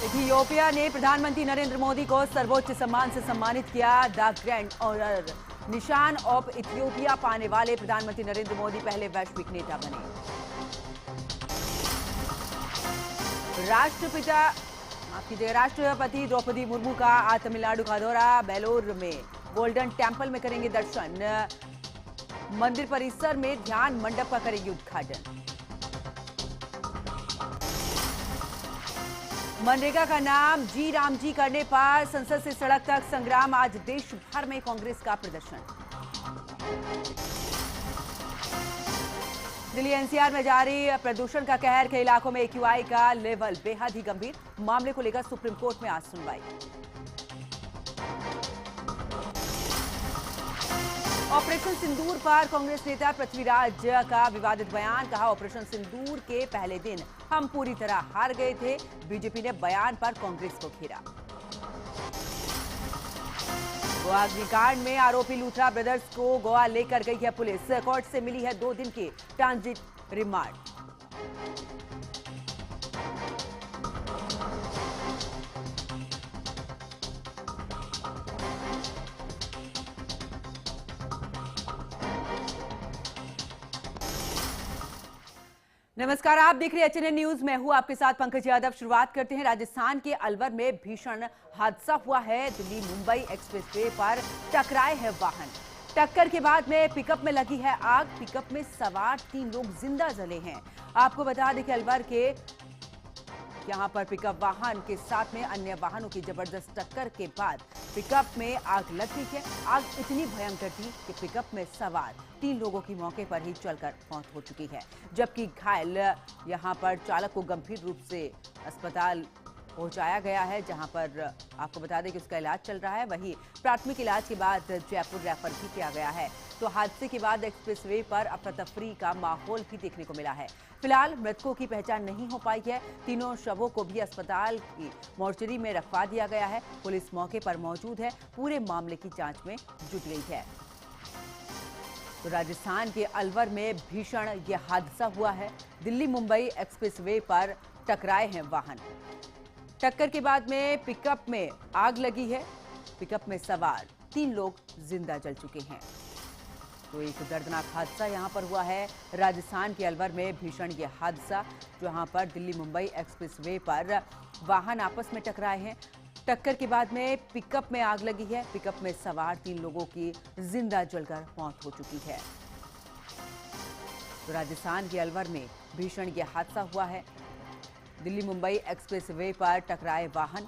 Ethiopia ने प्रधानमंत्री नरेंद्र मोदी को सर्वोच्च सम्मान से सम्मानित किया। द ग्रैंड ऑनर निशान ऑफ इथियोपिया पाने वाले प्रधानमंत्री नरेंद्र मोदी पहले वैश्विक नेता बने। राष्ट्रपति द्रौपदी मुर्मू का आज तमिलनाडु का दौरा। बेलूर में गोल्डन टेम्पल में करेंगे दर्शन। मंदिर परिसर में ध्यान मंडप का करेंगे उद्घाटन। मनरेगा का नाम जी राम जी करने पर संसद से सड़क तक संग्राम। आज देश भर में कांग्रेस का प्रदर्शन। दिल्ली एनसीआर में जारी प्रदूषण का कहर। कई इलाकों में एक्यूआई का लेवल बेहद ही गंभीर। मामले को लेकर सुप्रीम कोर्ट में आज सुनवाई। ऑपरेशन सिंदूर पर कांग्रेस नेता पृथ्वीराज का विवादित बयान। कहा, ऑपरेशन सिंदूर के पहले दिन हम पूरी तरह हार गए थे। बीजेपी ने बयान पर कांग्रेस को घेरा। गोवा अग्निकांड में आरोपी लूथरा ब्रदर्स को गोवा लेकर गई है पुलिस। कोर्ट से मिली है 2 दिन की ट्रांजिट रिमांड। नमस्कार, आप देख रहे हैं एचएनएन न्यूज। मैं हूं आपके साथ पंकज यादव। शुरुआत करते हैं। राजस्थान के अलवर में भीषण हादसा हुआ है। दिल्ली मुंबई एक्सप्रेसवे पर टकराए हैं वाहन। टक्कर के बाद में पिकअप में लगी है आग। पिकअप में सवार 3 लोग जिंदा जले हैं। आपको बता दें कि अलवर के यहां पर पिकअप वाहन के साथ में अन्य वाहनों की जबरदस्त टक्कर के बाद पिकअप में आग लग गई है। आग इतनी भयंकर थी कि पिकअप में सवार 3 लोगों की मौके पर ही जलकर मौत हो चुकी है, जबकि घायल यहां पर चालक को गंभीर रूप से अस्पताल पहुंचाया गया है, जहां पर आपको बता दें कि उसका इलाज चल रहा है। वहीं प्राथमिक इलाज के बाद जयपुर रेफर भी किया गया है। तो हादसे के बाद एक्सप्रेसवे पर अफरा तफरी का माहौल भी देखने को मिला है। फिलहाल मृतकों की पहचान नहीं हो पाई है। तीनों शवों को भी अस्पताल की मोर्चरी में रखवा दिया गया है। पुलिस मौके पर मौजूद है, पूरे मामले की जांच में जुट गई है। तो राजस्थान के अलवर में भीषण यह हादसा हुआ है। दिल्ली मुंबई एक्सप्रेसवे पर टकराए हैं वाहन। टक्कर के बाद में पिकअप में आग लगी है। पिकअप में सवार 3 लोग जिंदा जल चुके हैं। तो एक दर्दनाक हादसा यहां पर हुआ है। राजस्थान के अलवर में भीषण यह हादसा, जहां पर दिल्ली मुंबई एक्सप्रेसवे पर वाहन आपस में टकराए हैं। टक्कर के बाद में पिकअप में आग लगी है। पिकअप में सवार 3 लोगों की जिंदा जलकर मौत हो चुकी है। तो राजस्थान के अलवर में भीषण यह हादसा हुआ है। दिल्ली मुंबई एक्सप्रेसवे पर टकराए वाहन।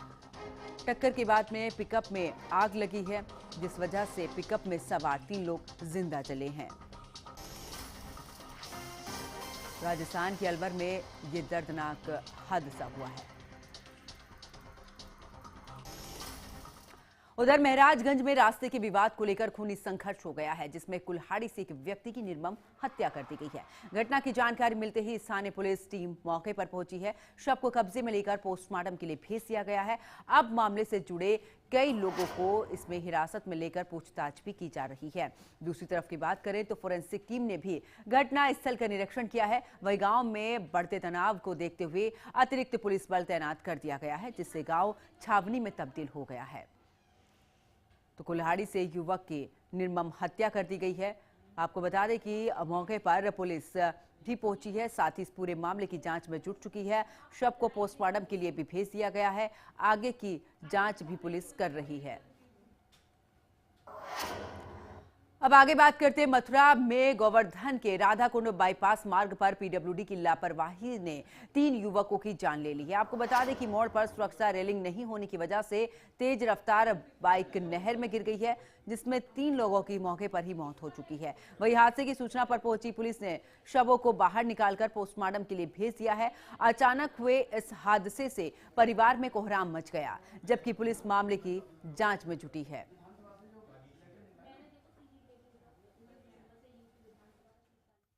टक्कर के बाद में पिकअप में आग लगी है, जिस वजह से पिकअप में सवार 3 लोग जिंदा जले हैं। राजस्थान के अलवर में ये दर्दनाक हादसा हुआ है। उधर महराजगंज में रास्ते के विवाद को लेकर खूनी संघर्ष हो गया है, जिसमें कुल्हाड़ी से एक व्यक्ति की निर्मम हत्या कर दी गई है। घटना की जानकारी मिलते ही स्थानीय पुलिस टीम मौके पर पहुंची है। शव को कब्जे में लेकर पोस्टमार्टम के लिए भेज दिया गया है। अब मामले से जुड़े कई लोगों को इसमें हिरासत में लेकर पूछताछ भी की जा रही है। दूसरी तरफ की बात करें तो फोरेंसिक टीम ने भी घटना स्थल का निरीक्षण किया है। वही गांव में बढ़ते तनाव को देखते हुए अतिरिक्त पुलिस बल तैनात कर दिया गया है, जिससे गांव छावनी में तब्दील हो गया है। तो कुल्हाड़ी से युवक की निर्मम हत्या कर दी गई है। आपको बता दें कि मौके पर पुलिस भी पहुंची है, साथ ही इस पूरे मामले की जांच में जुट चुकी है। शव को पोस्टमार्टम के लिए भी भेज दिया गया है। आगे की जांच भी पुलिस कर रही है। अब आगे बात करते हैं। मथुरा में गोवर्धन के राधाकुंड बाईपास मार्ग पर पीडब्ल्यूडी की लापरवाही ने 3 युवकों की जान ले ली है। आपको बता दें कि मोड़ पर सुरक्षा रेलिंग नहीं होने की वजह से तेज रफ्तार बाइक नहर में गिर गई है, जिसमें 3 लोगों की मौके पर ही मौत हो चुकी है। वही हादसे की सूचना पर पहुंची पुलिस ने शवों को बाहर निकालकर पोस्टमार्टम के लिए भेज दिया है। अचानक हुए इस हादसे से परिवार में कोहराम मच गया, जबकि पुलिस मामले की जांच में जुटी है।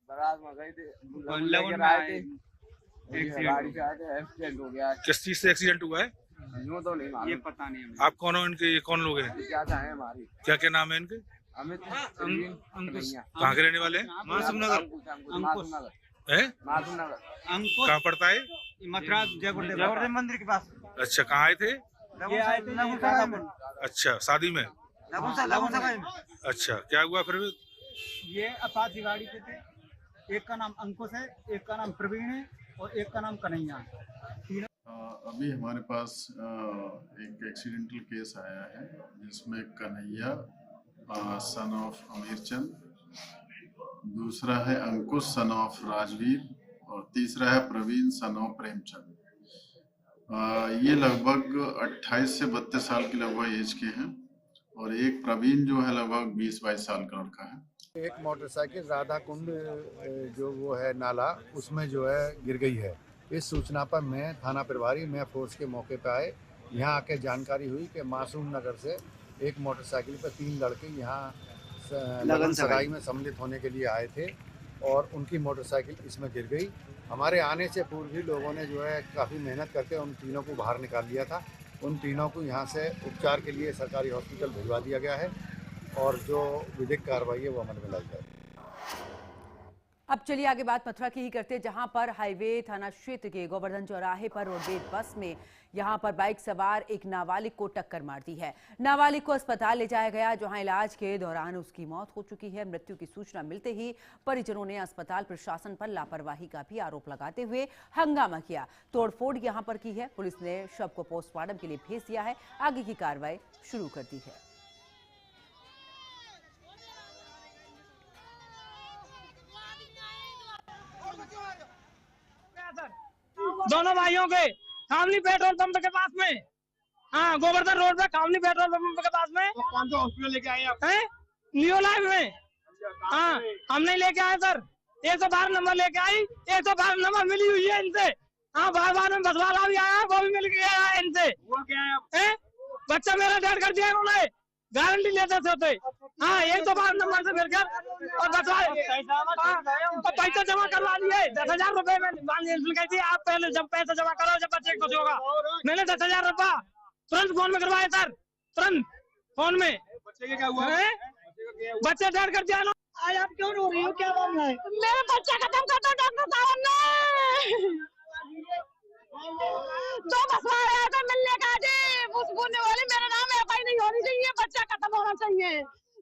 बारात में गए थे, एक्सीडेंट हो गया। किस चीज से एक्सीडेंट हुआ है? यूं तो नहीं मालूम, ये पता नहीं हमें। आप कौन हो? इनके कौन लोग हैं? क्या चाहे हमारी। क्या क्या नाम है इनके? अमित, अंकुश, कहाँ के रहने वाले हैं? मासूमनगर, मासूमनगर, हैं? मासूमनगर। अंकुश कहाँ पड़ता है? मथुरा जयपुर मंदिर के पास। अच्छा, कहाँ आए थे? ये आए थे अच्छा, शादी में। लगन। अच्छा, क्या हुआ फिर? ये अपाची गाड़ी पे थे। एक का नाम अंकुश है, एक का नाम प्रवीण है और एक का नाम कन्हैया है। अभी हमारे पास एक एक्सीडेंटल केस आया है जिसमें कन्हैया सन ऑफ अमीरचंद, दूसरा है अंकुश सन ऑफ राजवीर और तीसरा है प्रवीण सन ऑफ प्रेमचंद। ये लगभग 28 से 32 साल की लगभग एज के हैं और एक प्रवीण जो है लगभग 20-22 साल का लड़का है। एक मोटरसाइकिल राधा कुंड जो वो है नाला उसमें जो है गिर गई है। इस सूचना पर मैं थाना प्रभारी मैं फोर्स के मौके पर आए। यहाँ आके जानकारी हुई कि मासूम नगर से एक मोटरसाइकिल पर 3 लड़के यहाँ लगन सगाई में सम्मिलित होने के लिए आए थे और उनकी मोटरसाइकिल इसमें गिर गई। हमारे आने से पूर्व भी लोगों ने जो है काफ़ी मेहनत करके उन तीनों को बाहर निकाल लिया था। उन तीनों को यहाँ से उपचार के लिए सरकारी हॉस्पिटल भिजवा दिया गया है और जो विधिक कार्रवाई है वो अमल में लाई जाएगी। अब चलिए आगे बात मथुरा की ही करते हैं, जहां पर हाईवे थाना क्षेत्र के गोवर्धन चौराहे पर रोडवेज बस में यहां पर बाइक सवार एक नाबालिग को टक्कर मार दी है। नाबालिग को अस्पताल ले जाया गया, जहां इलाज के दौरान उसकी मौत हो चुकी है। मृत्यु की सूचना मिलते ही परिजनों ने अस्पताल प्रशासन पर लापरवाही का भी आरोप लगाते हुए हंगामा किया। तोड़फोड़ यहां पर की है। पुलिस ने शव को पोस्टमार्टम के लिए भेज दिया है। आगे की कार्रवाई शुरू कर दी है। दोनों भाइयों के खामनी पेट्रोल पंप के पास में, हाँ, गोवर्धन रोड पे खामनी पेट्रोल पंप के पास में। तो कौन सा हॉस्पिटल लेके आए आप? न्यू लाइफ में। हाँ, हम नहीं लेके आए सर। 112 नंबर लेके आई, 112 नंबर मिली हुई है इनसे। हाँ, बार बार में बस वाला भी आया, वो भी मिल गया है इनसे। वो क्या है? बच्चा मेरा डेड कर दिया उन्होंने, गारंटी लेते थे। हाँ, 112 नंबर से मिलकर और पैसा जमा करवा लिए। 10,000 रुपए में कहती है आप पहले जब पैसा जमा करो जब बच्चे कुछ होगा। मैंने 10,000 रुपया तुरंत फोन में करवाया सर, तुरंत फोन में। बच्चे के क्या हुआ? बच्चे डेड कर दिया। आज आप क्यों रो रही हो, क्या मामला है? मेरा बच्चा खत्म कर दो डॉक्टर साहब ने। तो बसवाड़े आए थे मिलने का जी, उस बोलने वाली मेरा नाम एफआई नहीं होनी चाहिए, बच्चा खत्म होना चाहिए।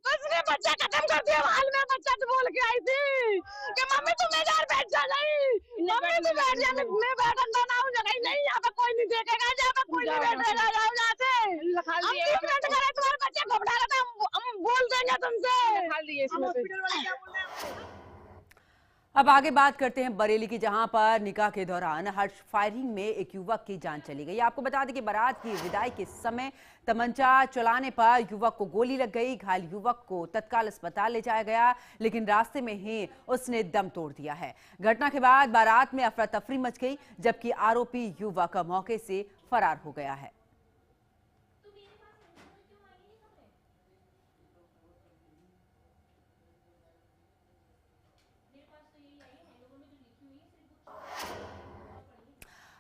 तो इसने बच्चा खत्म कर दिया। हाल में बच्चा तो बोल के आई थी कि मम्मी तुम इधर बैठ जा। नहीं मम्मी तुम बैठ जा, मैं बैठन तो ना हूँ जगह नहीं, यहाँ पे कोई नहीं देखेगा, यहाँ पे कोई नहीं बैठेगा, जाओ यहाँ से। हम 3 मिनट करे तुम्हारे बच्चे घबरा रहा था, हम बोल देंगे तुमसे। अब आगे बात करते हैं बरेली की, जहां पर निकाह के दौरान हर्ष फायरिंग में एक युवक की जान चली गई। आपको बता दें कि बारात की विदाई के समय तमंचा चलाने पर युवक को गोली लग गई। घायल युवक को तत्काल अस्पताल ले जाया गया, लेकिन रास्ते में ही उसने दम तोड़ दिया है। घटना के बाद बारात में अफरा तफरी मच गई, जबकि आरोपी युवक मौके से फरार हो गया है।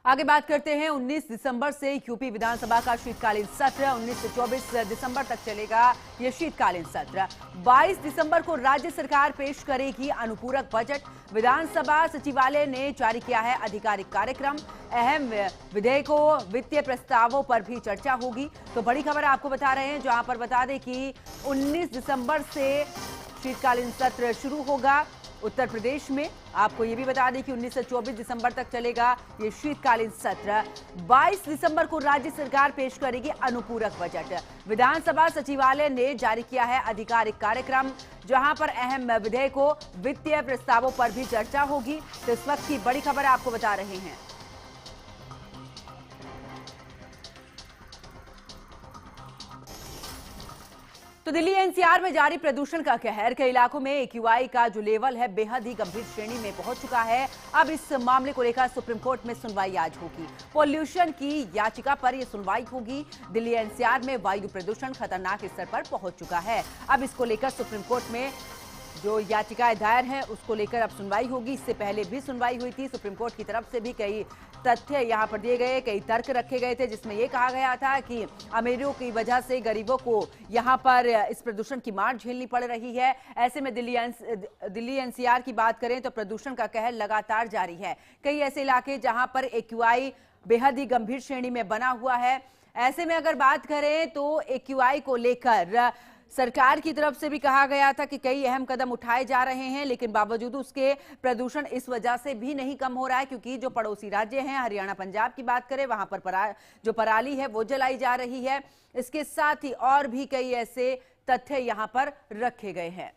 आगे बात करते हैं 19 दिसंबर से यूपी विधानसभा का शीतकालीन सत्र 19 से 24 दिसंबर तक चलेगा यह शीतकालीन सत्र। 22 दिसंबर को राज्य सरकार पेश करेगी अनुपूरक बजट। विधानसभा सचिवालय ने जारी किया है आधिकारिक कार्यक्रम। अहम विधेयकों वित्तीय प्रस्तावों पर भी चर्चा होगी। तो बड़ी खबर आपको बता रहे हैं, जहां पर बता दें कि 19 दिसंबर से शीतकालीन सत्र शुरू होगा उत्तर प्रदेश में। आपको ये भी बता दें कि 19 से 24 दिसंबर तक चलेगा ये शीतकालीन सत्र। 22 दिसंबर को राज्य सरकार पेश करेगी अनुपूरक बजट। विधानसभा सचिवालय ने जारी किया है आधिकारिक कार्यक्रम, जहां पर अहम विधेयकों वित्तीय प्रस्तावों पर भी चर्चा होगी। तो इस वक्त की बड़ी खबर आपको बता रहे हैं। तो दिल्ली एनसीआर में जारी प्रदूषण का कहर, कई इलाकों में एक्यूआई का जो लेवल है बेहद ही गंभीर श्रेणी में पहुंच चुका है। अब इस मामले को लेकर सुप्रीम कोर्ट में सुनवाई आज होगी। पॉल्यूशन की याचिका पर यह सुनवाई होगी। दिल्ली एनसीआर में वायु प्रदूषण खतरनाक स्तर पर पहुंच चुका है। अब इसको लेकर सुप्रीम कोर्ट में जो याचिकाएं दायर हैं उसको लेकर अब सुनवाई होगी। इससे पहले भी सुनवाई हुई थी। सुप्रीम कोर्ट की तरफ से भी कई तथ्य यहां पर दिए गए, कई तर्क रखे गए थे, जिसमें यह कहा गया था कि अमीरों की वजह से गरीबों को यहां पर इस प्रदूषण की मार झेलनी पड़ रही है। ऐसे में दिल्ली एनसीआर की बात करें तो प्रदूषण का कहर लगातार जारी है। कई ऐसे इलाके जहां पर एक्यूआई बेहद ही गंभीर श्रेणी में बना हुआ है। ऐसे में अगर बात करें तो AQI को लेकर सरकार की तरफ से भी कहा गया था कि कई अहम कदम उठाए जा रहे हैं, लेकिन बावजूद उसके प्रदूषण इस वजह से भी नहीं कम हो रहा है क्योंकि जो पड़ोसी राज्य हैं, हरियाणा पंजाब की बात करें, वहां पर जो पराली है वो जलाई जा रही है। इसके साथ ही और भी कई ऐसे तथ्य यहां पर रखे गए हैं।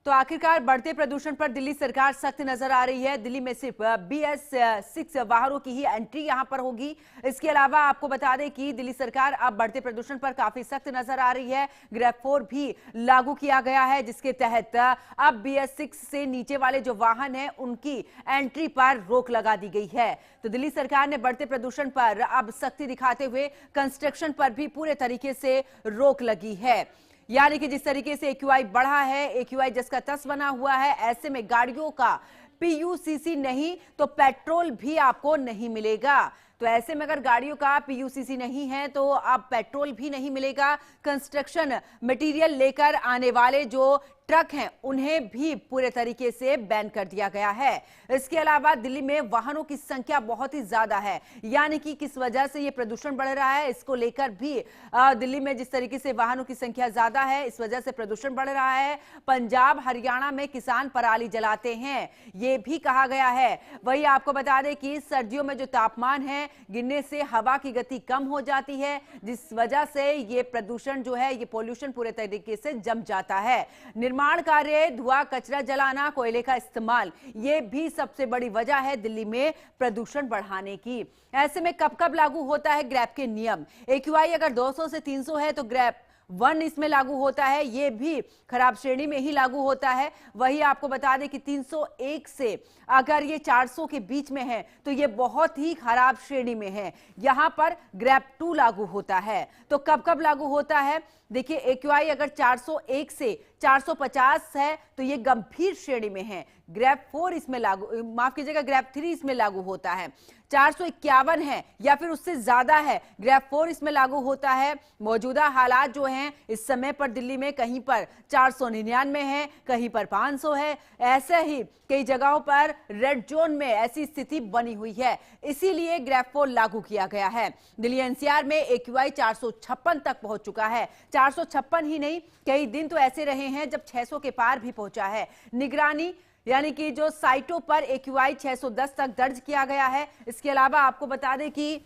तो आखिरकार बढ़ते प्रदूषण पर दिल्ली सरकार सख्त नजर आ रही है। दिल्ली में सिर्फ BS6 वाहनों की ही एंट्री यहां पर होगी। इसके अलावा आपको बता दें कि दिल्ली सरकार अब बढ़ते प्रदूषण पर काफी सख्त नजर आ रही है। ग्रेड 4 भी लागू किया गया है, जिसके तहत अब BS6 से नीचे वाले जो वाहन हैं उनकी एंट्री पर रोक लगा दी गई है। तो दिल्ली सरकार ने बढ़ते प्रदूषण पर अब सख्ती दिखाते हुए कंस्ट्रक्शन पर भी पूरे तरीके से रोक लगी है। यानी कि जिस तरीके से AQI बढ़ा है, AQI जिसका तस बना हुआ है, ऐसे में गाड़ियों का PUCC नहीं तो पेट्रोल भी आपको नहीं मिलेगा। तो ऐसे में अगर गाड़ियों का PUCC नहीं है तो अब पेट्रोल भी नहीं मिलेगा। कंस्ट्रक्शन मटेरियल लेकर आने वाले जो ट्रक हैं उन्हें भी पूरे तरीके से बैन कर दिया गया है। इसके अलावा दिल्ली में वाहनों की संख्या बहुत ही ज्यादा है, यानी कि किस वजह से ये प्रदूषण बढ़ रहा है इसको लेकर भी दिल्ली में जिस तरीके से वाहनों की संख्या ज्यादा है इस वजह से प्रदूषण बढ़ रहा है। पंजाब हरियाणा में किसान पराली जलाते हैं, ये भी कहा गया है। वही आपको बता दें कि सर्दियों में जो तापमान है गिरने से हवा की गति कम हो जाती है, जिस वजह से ये प्रदूषण जो है, ये पोल्यूशन पूरे तरीके से जम जाता है। निर्माण कार्य, धुआं, कचरा जलाना, कोयले का इस्तेमाल, ये भी सबसे बड़ी वजह है दिल्ली में प्रदूषण बढ़ाने की। ऐसे में कब कब लागू होता है ग्रैप के नियम? AQI अगर 200 से 300 है तो ग्रैप 1 इसमें लागू होता है, ये भी खराब श्रेणी में ही लागू होता है। वही आपको बता दें कि 301 से अगर ये 400 के बीच में है तो ये बहुत ही खराब श्रेणी में है, यहां पर ग्रैप 2 लागू होता है। तो कब कब लागू होता है? देखिए, AQI अगर 401 से 450 है तो ये गंभीर श्रेणी में है। ग्रैप 4 इसमें लागू, माफ कीजिएगा, ग्रैप 3 इसमें लागू होता है। 451 है या फिर उससे ज्यादा है, ग्रैप 4 इसमें लागू होता है। मौजूदा हालात जो हैं इस समय पर दिल्ली में कहीं पर 499 है, कहीं पर 500 है। ऐसे ही कई जगहों पर रेड जोन में ऐसी स्थिति बनी हुई है, इसीलिए ग्रैप 4 लागू किया गया है। दिल्ली NCR में AQI 456 तक पहुंच चुका है। 456 ही नहीं, कई दिन तो ऐसे रहे हैं जब 600 के पार भी पहुंचा है। निगरानी यानी कि जो साइटों पर AQI 610 तक दर्ज किया गया है। इसके अलावा आपको बता दें कि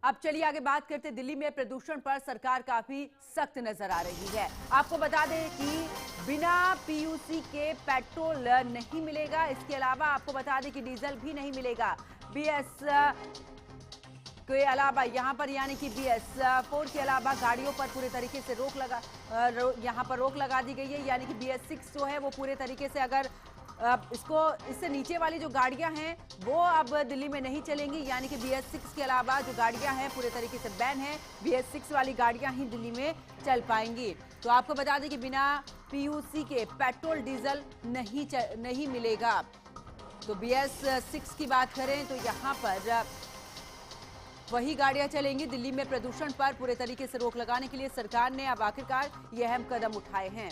अब चलिए आगे बात करते हैं। दिल्ली में प्रदूषण पर सरकार काफी सख्त नजर आ रही है। आपको बता दें कि बिना PUC के पेट्रोल नहीं मिलेगा। इसके अलावा आपको बता दें कि डीजल भी नहीं मिलेगा। BS के अलावा यहाँ पर यानी कि BS4 के अलावा गाड़ियों पर पूरे तरीके से यहाँ पर रोक लगा दी गई है। यानी कि BS6 जो है वो पूरे तरीके से अगर इससे नीचे वाली जो गाड़ियां हैं वो अब दिल्ली में नहीं चलेंगी। यानी कि BS6 के अलावा जो गाड़ियां हैं पूरे तरीके से बैन है। BS6 वाली गाड़ियां ही दिल्ली में चल पाएंगी। तो आपको बता दें कि बिना PUC के पेट्रोल डीजल नहीं मिलेगा। तो BS6 की बात करें तो यहाँ पर वही गाड़ियां चलेंगी। दिल्ली में प्रदूषण पर पूरे तरीके से रोक लगाने के लिए सरकार ने अब आखिरकार ये अहम कदम उठाए हैं।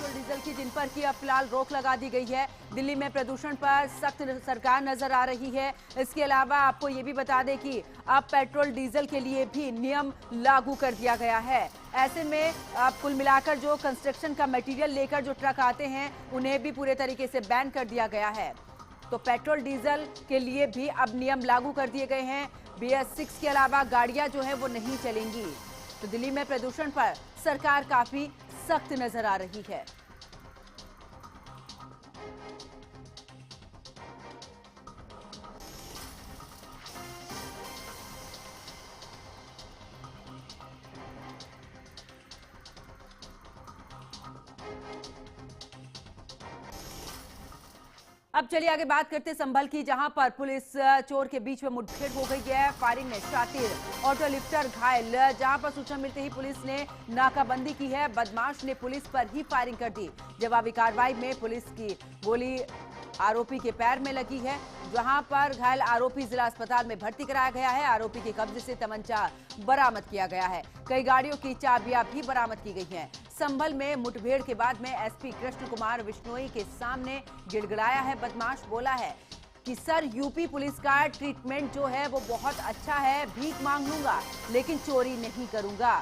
डीजल की जिन पर की अब फिलहाल रोक लगा दी गई है। दिल्ली में प्रदूषण पर सख्त सरकार नजर आ रही है। इसके अलावा आपको ये भी बता दें कि अब पेट्रोल डीजल के लिए भी नियम लागू कर दिया गया है। ऐसे में अब कुल मिलाकर जो कंस्ट्रक्शन का मटेरियल लेकर जो ट्रक आते हैं उन्हें भी पूरे तरीके से बैन कर दिया गया है। तो पेट्रोल डीजल के लिए भी अब नियम लागू कर दिए गए हैं। BS6 के अलावा गाड़ियां जो है वो नहीं चलेंगी। तो दिल्ली में प्रदूषण पर सरकार काफी सख्त नजर आ रही है। अब चलिए आगे बात करते हैं संभल की, जहां पर पुलिस चोर के बीच में मुठभेड़ हो गई है। फायरिंग में शातिर, ऑटो लिफ्टर घायल। जहां पर सूचना मिलते ही पुलिस ने नाकाबंदी की है। बदमाश ने पुलिस पर ही फायरिंग कर दी। जवाबी कार्रवाई में पुलिस की गोली आरोपी के पैर में लगी है। जहां पर घायल आरोपी जिला अस्पताल में भर्ती कराया गया है। आरोपी के कब्जे से तमंचा बरामद किया गया है। कई गाड़ियों की चाबियां भी बरामद की गई हैं। संभल में मुठभेड़ के बाद में एसपी कृष्ण कुमार बिश्नोई के सामने गिड़गिड़ाया है। बदमाश बोला है कि सर, यूपी पुलिस का ट्रीटमेंट जो है वो बहुत अच्छा है, भीख मांग लूंगा लेकिन चोरी नहीं करूंगा।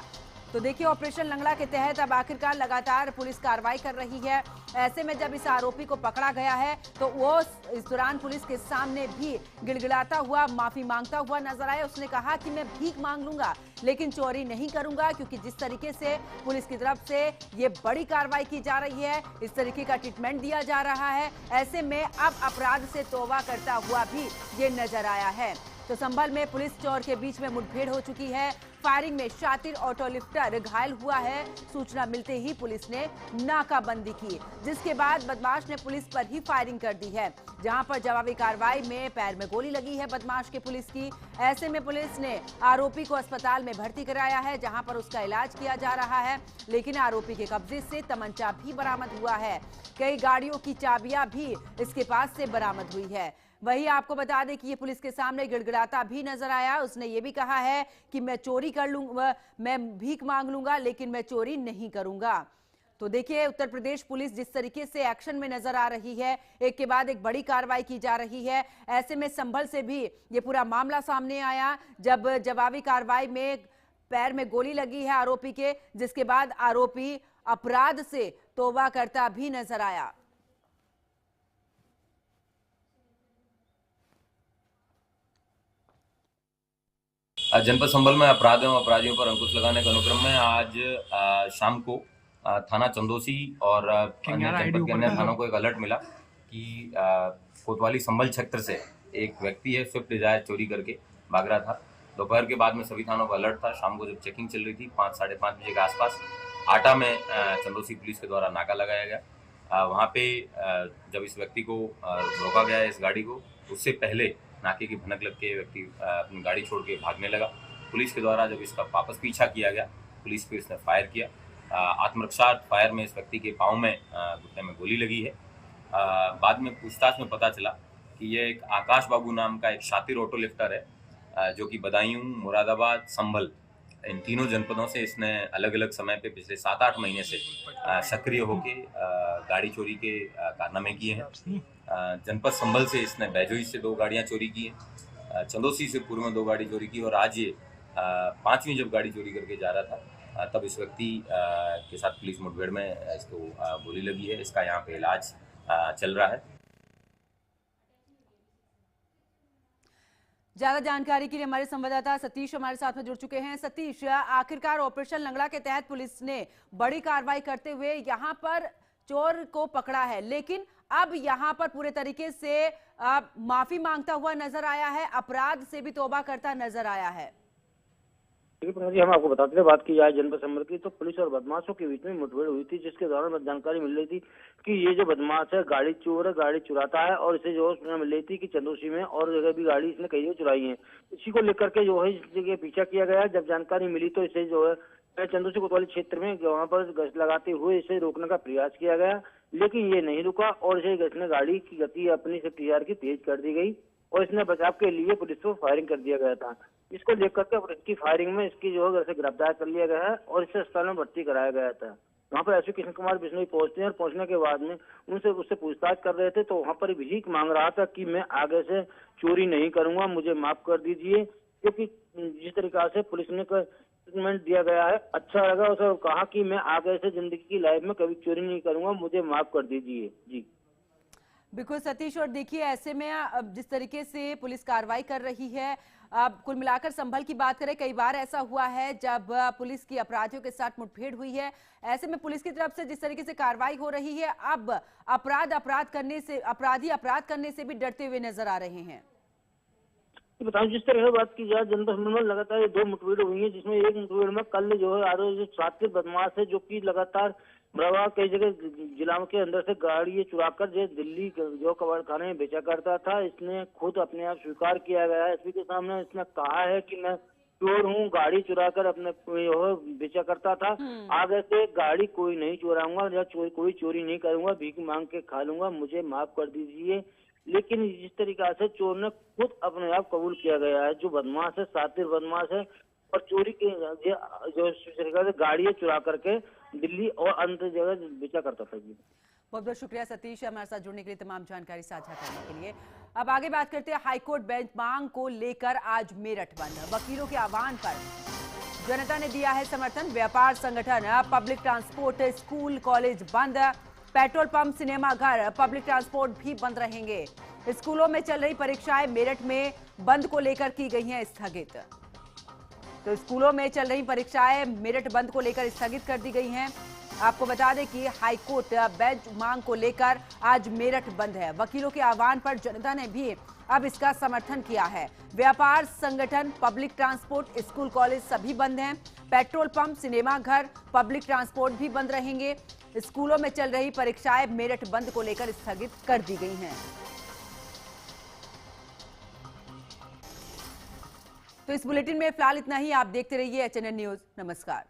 तो देखिए, ऑपरेशन लंगड़ा के तहत अब आखिरकार लगातार पुलिस कार्रवाई कर रही है। ऐसे में जब इस आरोपी को पकड़ा गया है तो वो इस दौरान पुलिस के सामने भी गिड़गिड़ाता हुआ, माफी मांगता हुआ नजर आया। उसने कहा कि मैं भीख मांग लूंगा लेकिन चोरी नहीं करूंगा, क्योंकि जिस तरीके से पुलिस की तरफ से ये बड़ी कार्रवाई की जा रही है, इस तरीके का ट्रीटमेंट दिया जा रहा है, ऐसे में अब अपराध से तौबा करता हुआ भी ये नजर आया है। तो संभल में पुलिस चोर के बीच में मुठभेड़ हो चुकी है। फायरिंग में शातिर ऑटो लिफ्टर घायल हुआ है। सूचना मिलते ही पुलिस ने नाकाबंदी की, जिसके बाद बदमाश ने पुलिस पर ही फायरिंग कर दी है। जहां पर जवाबी कार्रवाई में पैर में गोली लगी है बदमाश के पुलिस की। ऐसे में पुलिस ने आरोपी को अस्पताल में भर्ती कराया है, जहां पर उसका इलाज किया जा रहा है। लेकिन आरोपी के कब्जे से तमंचा भी बरामद हुआ है। कई गाड़ियों की चाबियां भी इसके पास से बरामद हुई है। वही आपको बता दें कि ये पुलिस के सामने गिड़गिड़ाता भी नजर आया। उसने ये भी कहा है कि मैं चोरी कर लूंगा, मैं भीख मांग लूंगा लेकिन मैं चोरी नहीं करूंगा। तो देखिए, उत्तर प्रदेश पुलिस जिस तरीके से एक्शन में नजर आ रही है, एक के बाद एक बड़ी कार्रवाई की जा रही है। ऐसे में संभल से भी ये पूरा मामला सामने आया, जब जवाबी कार्रवाई में पैर में गोली लगी है आरोपी के, जिसके बाद आरोपी अपराध से तौबा करता भी नजर आया। जनपद संभल में अपराध एवं अपराधियों पर अंकुश लगाने के अनुक्रम में आज शाम को थाना चंदोसी और जनपद के अन्य थानों को एक अलर्ट मिला कि कोतवाली संभल क्षेत्र से एक व्यक्ति है, स्विफ्ट डिजायर चोरी करके भाग रहा था। दोपहर के बाद में सभी थानों का अलर्ट था। शाम को जब चेकिंग चल रही थी 5-5:30 बजे के आसपास आटा में चंदोसी पुलिस के द्वारा नाका लगाया गया। वहाँ पे जब इस व्यक्ति को रोका गया इस गाड़ी को, उससे पहले नाके की भनक लग के व्यक्ति अपनी गाड़ी छोड़ के भागने लगा। पुलिस के द्वारा जब इसका वापस पीछा किया गया, पुलिस पे इसने फायर किया। आत्मरक्षार्थ फायर में इस व्यक्ति के पाँव में घुटने में गोली लगी है। बाद में पूछताछ में पता चला कि ये एक आकाश बाबू नाम का एक शातिर ऑटो लिफ्टर है, जो कि बदायूं, मुरादाबाद, संभल, इन तीनों जनपदों से इसने अलग अलग समय पे पिछले 7-8 महीने से सक्रिय होके गाड़ी चोरी के कारनामे किए हैं। जनपद संभल से इसने बैजोई से 2 गाड़ियां चोरी की हैं, चंदोसी से पूर्व में 2 गाड़ी चोरी की, और आज ये 5वीं जब गाड़ी चोरी करके जा रहा था तब इस व्यक्ति के साथ पुलिस मुठभेड़ में इसको गोली लगी है। इसका यहाँ पे इलाज चल रहा है। ज्यादा जानकारी के लिए हमारे संवाददाता सतीश हमारे साथ में जुड़ चुके हैं। सतीश, आखिरकार ऑपरेशन लंगड़ा के तहत पुलिस ने बड़ी कार्रवाई करते हुए यहाँ पर चोर को पकड़ा है, लेकिन अब यहाँ पर पूरे तरीके से माफी मांगता हुआ नजर आया है, अपराध से भी तौबा करता नजर आया है। जी, हम आपको बताते थे, बात की जाए जनपद संभल की, तो पुलिस और बदमाशों के बीच में मुठभेड़ हुई थी, जिसके दौरान जानकारी मिल रही थी कि ये जो बदमाश है गाड़ी चोर है, गाड़ी चुराता है, और इसे जो मिल रही थी कि चंदोसी में और जगह भी गाड़ी इसने कई जगह चुराई है। इसी को लेकर के जो है इस जगह पीछा किया गया। जब जानकारी मिली तो इसे जो है चंदोसी कोतवाली क्षेत्र में वहाँ पर गश्त लगाते हुए इसे रोकने का प्रयास किया गया, लेकिन ये नहीं रुका और इसने गाड़ी की गति अपनी स्विफ्ट डिजायर की तेज कर दी गई और इसने बचाव के लिए पुलिस को फायरिंग कर दिया गया था। इसको लेकर के इसकी फायरिंग में इसकी जो है गिरफ्तार कर लिया गया है और इसे अस्पताल में भर्ती कराया गया था। वहाँ पर एसपी कृष्ण कुमार बिश्नोई पहुंचते हैं और पहुंचने के बाद में उससे पूछताछ कर रहे थे, तो वहाँ पर भीख मांग रहा था कि मैं आगे से चोरी नहीं करूंगा, मुझे माफ कर दीजिए, क्योंकि जिस तरीका से पुलिस ने ट्रीटमेंट दिया गया है अच्छा लगा। उसे कहा कि मैं आगे से जिंदगी की लाइफ में कभी चोरी नहीं करूंगा, मुझे माफ कर दीजिए। जी बिल्कुल सतीश, और देखिए ऐसे में अब जिस तरीके से पुलिस कार्रवाई कर रही है, अब कुल मिलाकर संभल की बात करें, कई बार ऐसा हुआ है जब पुलिस की अपराधियों के साथ मुठभेड़ हुई है। ऐसे में पुलिस की तरफ से जिस तरीके से कार्रवाई हो रही है, अब अपराधी अपराध करने से भी डरते हुए नजर आ रहे हैं। बताऊं, जिस तरह से बात की जाए, जनपद संभल में लगातार ये 2 मुठभेड़ हुई है, जिसमें एक मुठभेड़ में कल जो है आरोपी शातिर बदमाश है, जो कि लगातार बराबर कई जगह जिला के अंदर से गाड़ी चुराकर जो दिल्ली जो कबाड़ खाने में बेचा करता था। इसने खुद अपने आप स्वीकार किया गया है एसपी के सामने। इसने कहा है कि मैं चोर हूँ, गाड़ी चुराकर अपने बेचा करता था, आगे से गाड़ी कोई नहीं चुराऊंगा या कोई चोरी नहीं करूंगा, भीख मांग के खा लूंगा, मुझे माफ कर दीजिए। लेकिन जिस तरीका से चोर ने खुद अपने आप कबूल किया गया है, जो बदमाश है, शातिर बदमाश है, और चोरी के जो गाड़ियां चुरा करके दिल्ली और अन्य जगह बेचा करता था। जी बहुत बहुत शुक्रिया सतीश, हमारे साथ जुड़ने के लिए, तमाम जानकारी साझा करने के लिए। अब आगे बात करते हैं हाईकोर्ट बेंच मांग को लेकर आज मेरठ बंद। वकीलों के आह्वान पर जनता ने दिया है समर्थन। व्यापार संगठन, पब्लिक ट्रांसपोर्ट, स्कूल कॉलेज बंद, पेट्रोल पंप, सिनेमा घर, पब्लिक ट्रांसपोर्ट भी बंद रहेंगे। स्कूलों में चल रही परीक्षाएं मेरठ में बंद को लेकर की गई हैं स्थगित। तो स्कूलों में चल रही परीक्षाएं मेरठ बंद को लेकर स्थगित कर दी गई हैं। आपको बता दें कि हाईकोर्ट बेंच मांग को लेकर आज मेरठ बंद है। वकीलों के आह्वान पर जनता ने भी अब इसका समर्थन किया है। व्यापार संगठन, पब्लिक ट्रांसपोर्ट, स्कूल कॉलेज सभी बंद हैं। पेट्रोल पंप, सिनेमा घर, पब्लिक ट्रांसपोर्ट भी बंद रहेंगे। स्कूलों में चल रही परीक्षाएं मेरठ बंद को लेकर स्थगित कर दी गई हैं। तो इस बुलेटिन में फिलहाल इतना ही। आप देखते रहिए HNN न्यूज। नमस्कार।